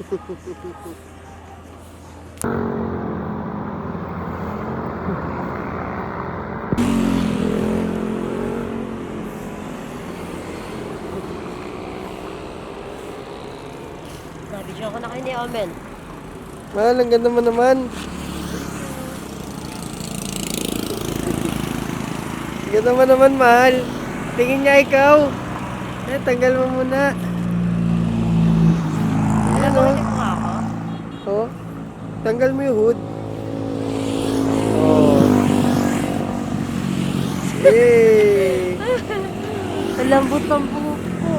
Nabidyo ko na kayo ni Omen. Mahal, ang ganda mo naman. Ang ganda mo naman, mahal. Tingin niya ikaw. Tanggal mo muna. Ayan o. Ulit mo ako. Oh. Tanggal mo yung hood. Oh. Yay! Ang lambot ng buhok ko.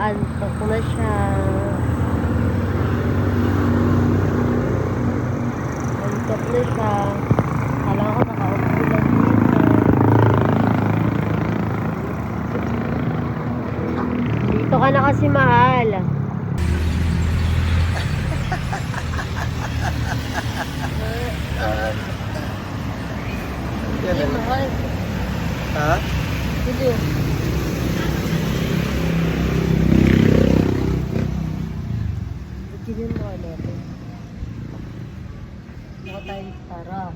Antok na siya. Antok na siya. Kala ko nakaupo lang dito. Dito ka na kasi, mahal. Yan, ano? Mahal. Ha? Dito. Bigyan mo natin. Baka tayo tara.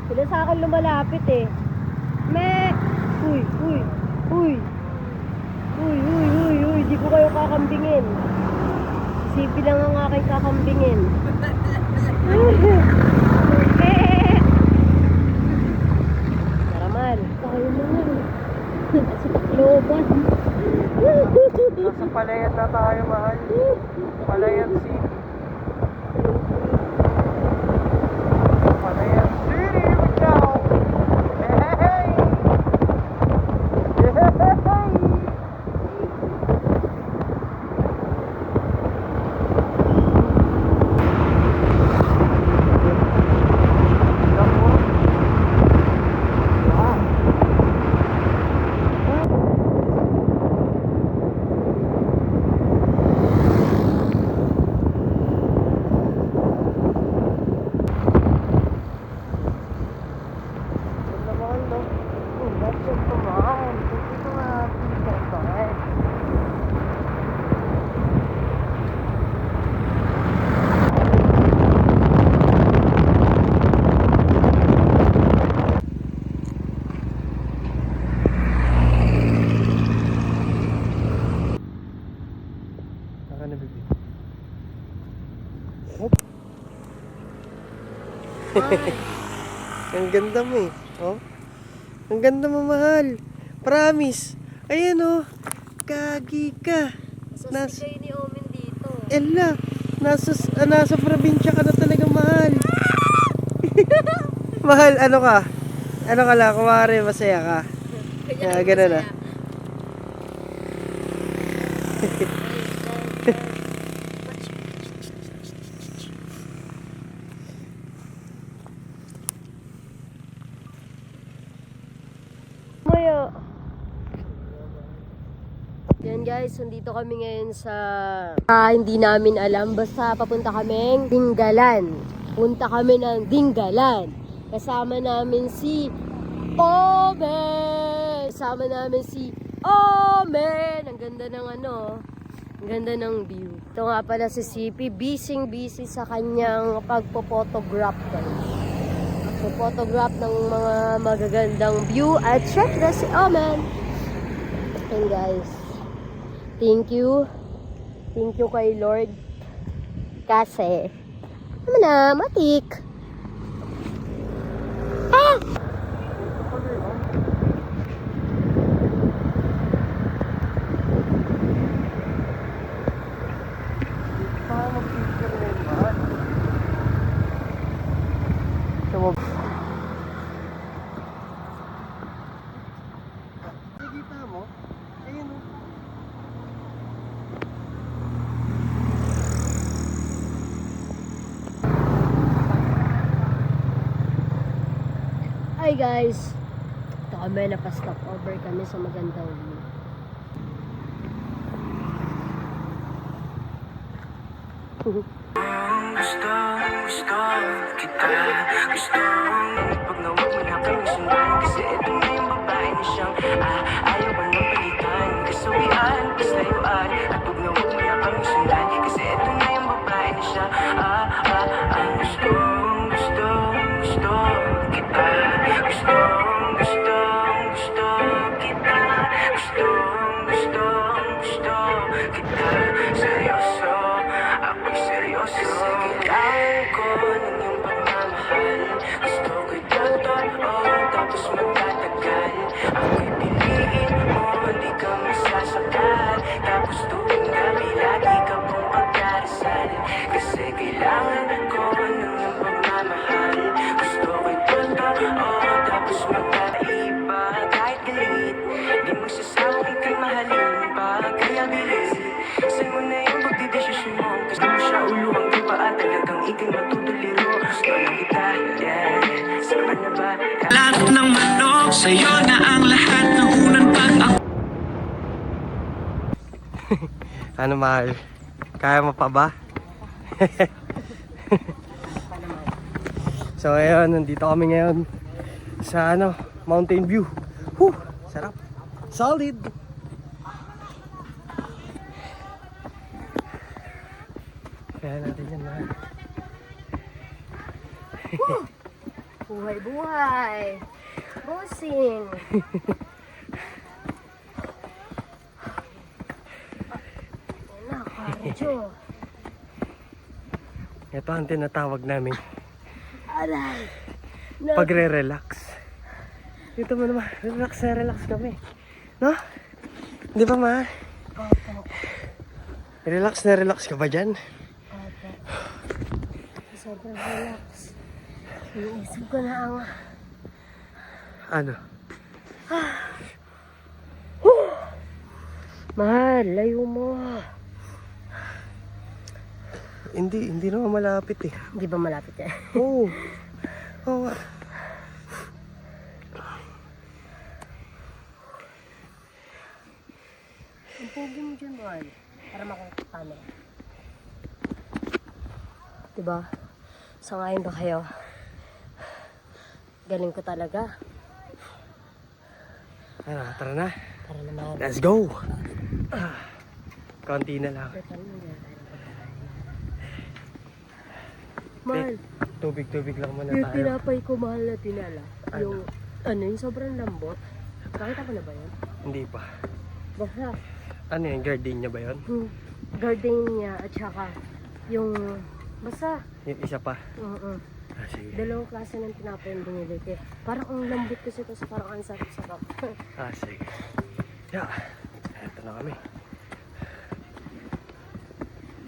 Sila sa akin lumalapit eh. Uy, uy, uy. Uy, uy, uy, uy. Di ko kayo kakambingin. Sipi lang ang aking kakambingin. Taraman. Tayo naman. Sa Tacloban. Nasa Palayan na tayo, mahal. Palayan City. Palayan City, we go! Hey! Hey! Ang ganda mo eh. Oh. Ang ganda mo, mahal. Promise. Ayan oh. Kagi ka. Nasa ni Omen dito. Ella. Nasa probinsya ka na talaga, mahal. Mahal, ano ka? Ano ka lang? Kumari, masaya ka. Ganun na. Yan guys, nandito kami ngayon sa hindi namin alam, basta papunta kaming Dinggalan. Punta kami ng Dinggalan. Kasama namin si Omen! Kasama namin si Omen! Ang ganda ng ano, ang ganda ng view. Ito nga pala si CP, busy sa kanyang pagpo-photograph guys. Photograph ng mga magagandang view at syempre si Omen. And guys, thank you kay Lord kasi ano na, matik. Ah! Para mag-picture na yun, mahal. Nakikita mo? Ayun o. Hi guys! Ito kami, napastop over kami sa magandang view. Gusto kita. Gusto pag nawag mo na kami sundan. Kasi ito na yung babae na siyang ayaw ka nang palitan. Kasawian, kaslayuan. At pag nawag mo na kami sundan. Kasi ito na yung babae na siya. Gusto kita. Gusto kita. Gusto kita. Seryoso, ako'y seryoso. Kasi kailangan ko ng iyong pagmamahal. Gusto ko'y totoo, tapos magtatagal. Ako'y piliin mo, hindi ka masasakal. Tapos tuwing gabi, lagi ka pong pagdarasal. Kasi kailangan ko ng iyong pagmamahal. Gusto ko'y totoo, tapos magtaiba. Kahit galit, di magsasawang ika'y mahalin pa. Kaya bilis, saan mo na yung pagdidesisyon mo? Gusto mo siya ulo hanggang paa, talagang ika'y matutuliro. Gusto lang kita, yeah. Saban na ba? Lahat ng manok, sa'yo na ang lahat ng unang pag-ako. Ano, mahal? Kaya mo pa ba? So ayun, nandito kami ngayon sa Mountain View. Whew, sarap. Solid. Kaya natin yan, mahal. Buhay! Bossing! Nakakardyo. Ito ang tinatawag namin Aray! pagre-relax. Dito mo naman, relax kami. No? Di ba, mahal? Opo. Relax ka ba dyan? Opo. Sobrang relax. Iniisip ko na ang... Ano? Mahal, layo mo. Hindi naman malapit eh. Hindi ba malapit eh? Oo. Oo nga. Ang pogi mo dyan, mahal. Para makakita mo. Diba? Sangayon ba kayo? Galing ko talaga. Ano, tara na. Para naman. Let's go! Konti na lang. Mahal, Tubig lang muna yung tayo. tinapay ko mahal na tinala. Ano? Yung sobrang lambot. Nakita ko na ba yun? Hindi pa. Basta, Ano yung gardenia ba yun? gardenia at saka yung, basta, Yung isa pa. Sige. dalawang klase ng tinapay yung binili ko. Parang ang lambot kasi ito sa parang ang sarap-sarap. Sige. Yeah. Eto na kami.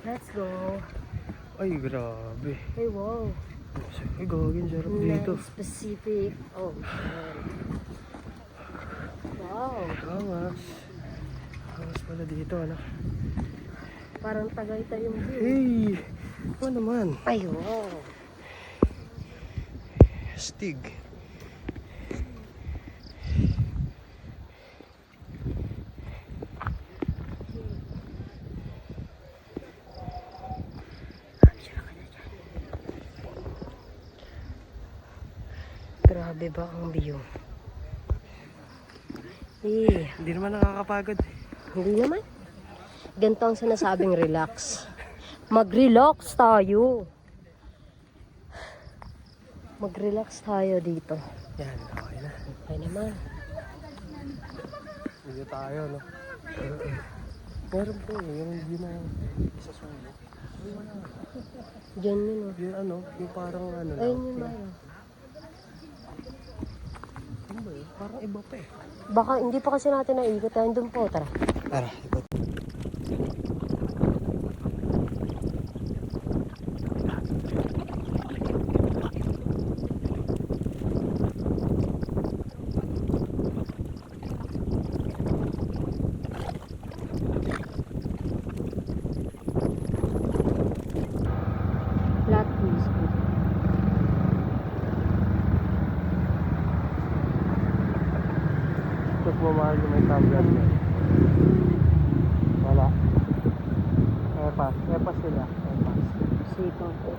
Let's go. Ay, grabe. Hey, wow. Ay, gagawin. Sarap dito. Nice specific. Oh, man. Wow. Angas. Angas pala dito, ano? Parang Tagaytay yung view. Hey! Ano naman? Ay, wow. Stig. Iba ang view. Eh, Hindi naman nakakapagod. hindi naman. Ganito ang sinasabing relax. Mag-relax tayo. Mag-relax tayo dito. Yan, okay na. Okay naman. Dito tayo, no? Meron po, yung view na isa sulo. Diyan yun, oh. Yung ano, yung parang ano lang. Ayun yun, ayun. Ano ba yun? Parang iba pa eh. Baka hindi pa kasi natin naikot. Ayun doon po, tara. Tara, ikot. Flat peaceful. Tapos mamahal yung may tablet na. Wala. Epas. Epas sila. Epas. Sipang po.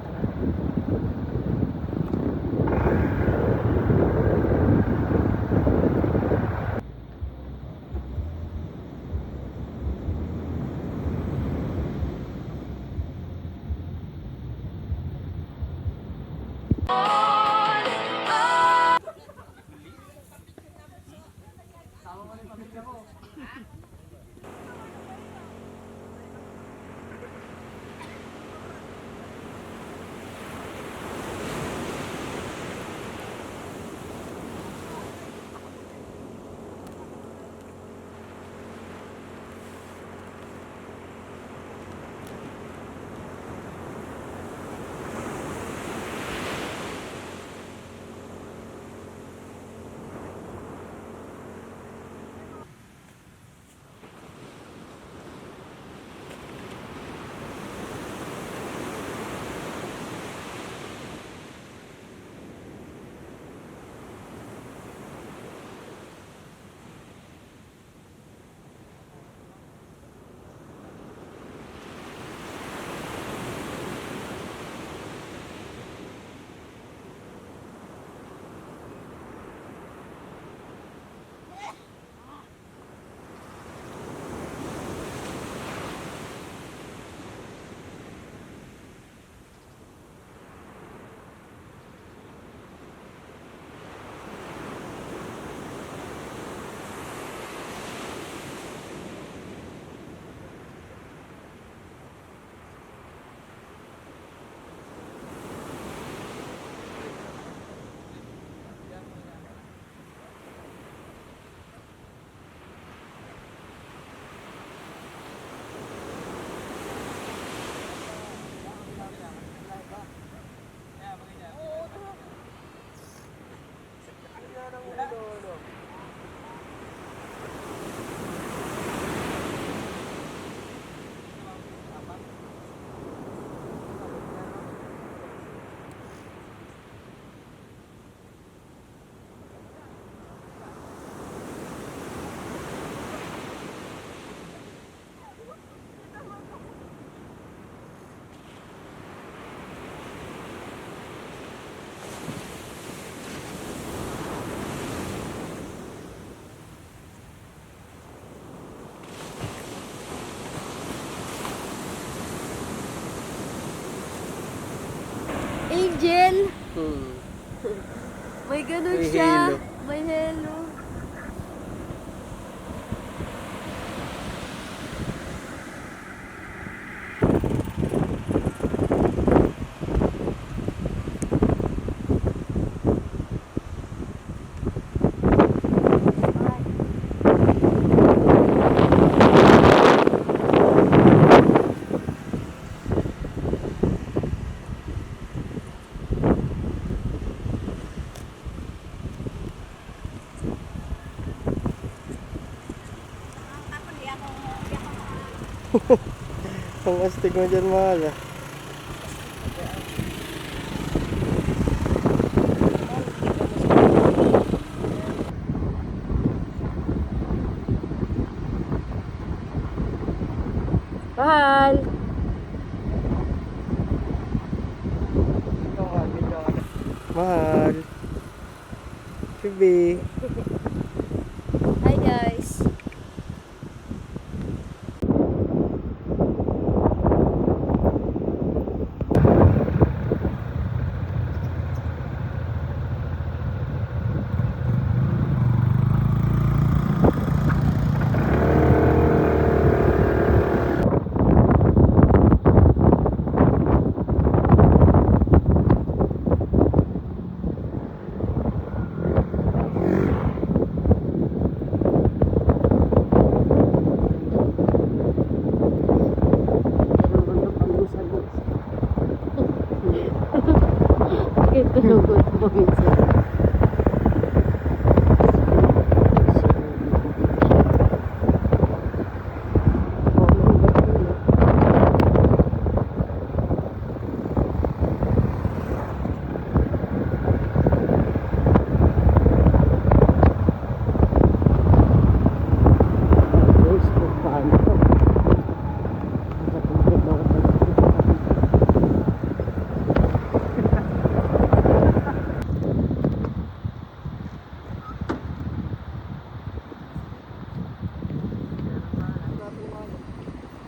Angel! May ganun May siya. halo. May halo. Ang astig mo dyan, mahal ah. Mahal! Mahal. baby. Hi guys. Ito lugod mo minsan.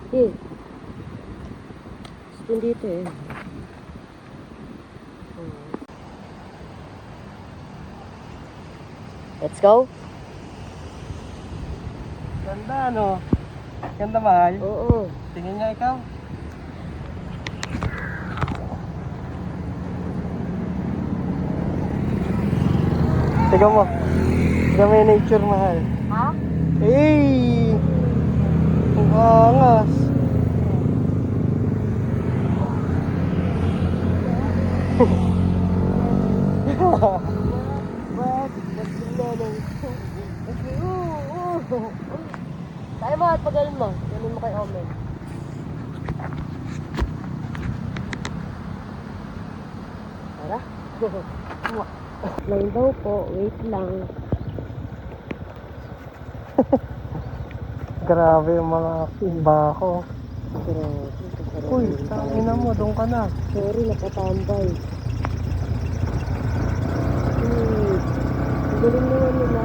Eh, gusto dito eh. Let's go? Ganda, ano? Ganda, mahal. Oo. Tingin niya ikaw. Tingnan mo. Tingnan mo yung nature, mahal. Ha? Hey! Ang angas. What? Tayo mo at pagalan mo. Ganin mo kay Omen. Tara. Line daw po. Wait lang. Grabe yung mga bako. Grabe. Uy, tangina mo, doon ka na. Sorry, nakatambay. Ang galing naman nila.